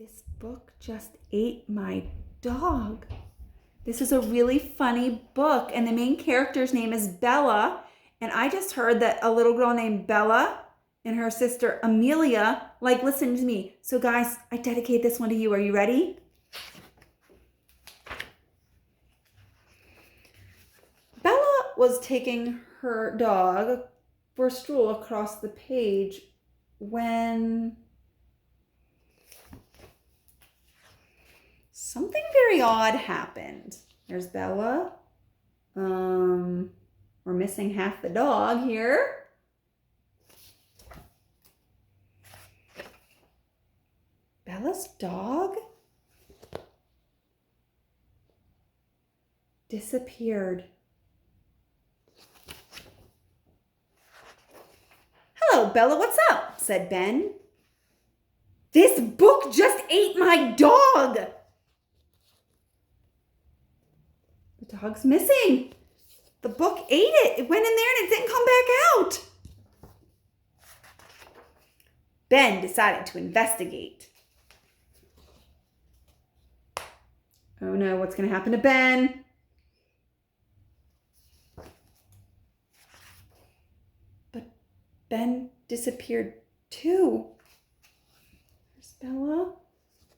This book just ate my dog. This is a really funny book, and the main character's name is Bella. And I just heard that a little girl named Bella and her sister Amelia listened to me. So guys, I dedicate this one to you. Are you ready? Bella was taking her dog for a stroll across the page when something very odd happened. There's Bella. We're missing half the dog here. Bella's dog disappeared. "Hello, Bella, what's up?" said Ben. "This book just ate my dog." The dog's missing. The book ate it. It went in there and it didn't come back out. Ben decided to investigate. Oh no, what's going to happen to Ben? But Ben disappeared too. There's Bella.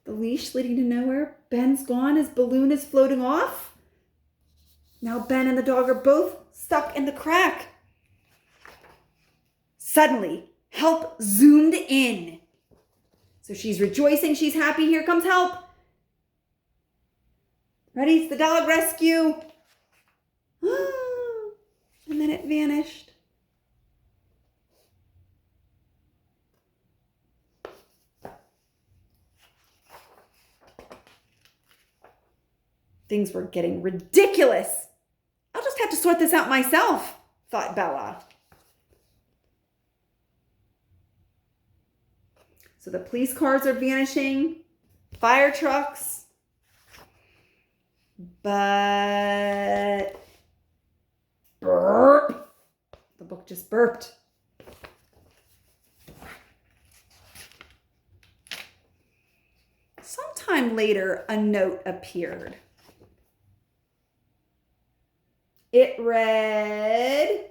The leash leading to nowhere. Ben's gone. His balloon is floating off. Now Ben and the dog are both stuck in the crack. Suddenly, help zoomed in. So she's rejoicing. She's happy. Here comes help. Ready? It's the dog rescue. And then it vanished. Things were getting ridiculous. I'll just have to sort this out myself, thought Bella. So the police cars are vanishing, fire trucks, but burp. The book just burped. Sometime later, a note appeared. It read,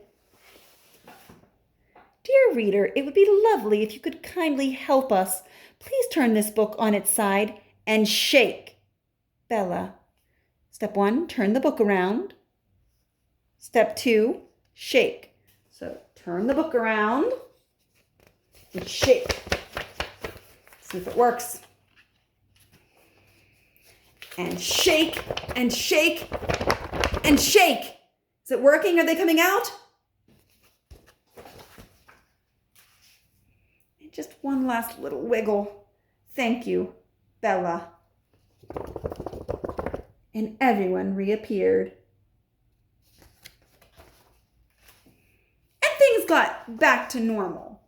"Dear reader, it would be lovely if you could kindly help us. Please turn this book on its side and shake. Bella. Step 1, turn the book around. Step 2, shake." So turn the book around and shake. See if it works. And shake and shake and shake. Is it working? Are they coming out? And just one last little wiggle. Thank you, Bella. And everyone reappeared. And things got back to normal.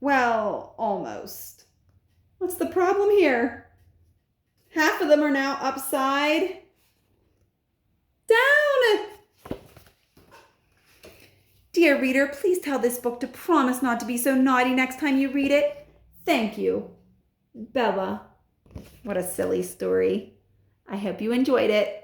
Well, almost. What's the problem here? Half of them are now upside down. Dear reader, please tell this book to promise not to be so naughty next time you read it. Thank you, Bella. What a silly story. I hope you enjoyed it.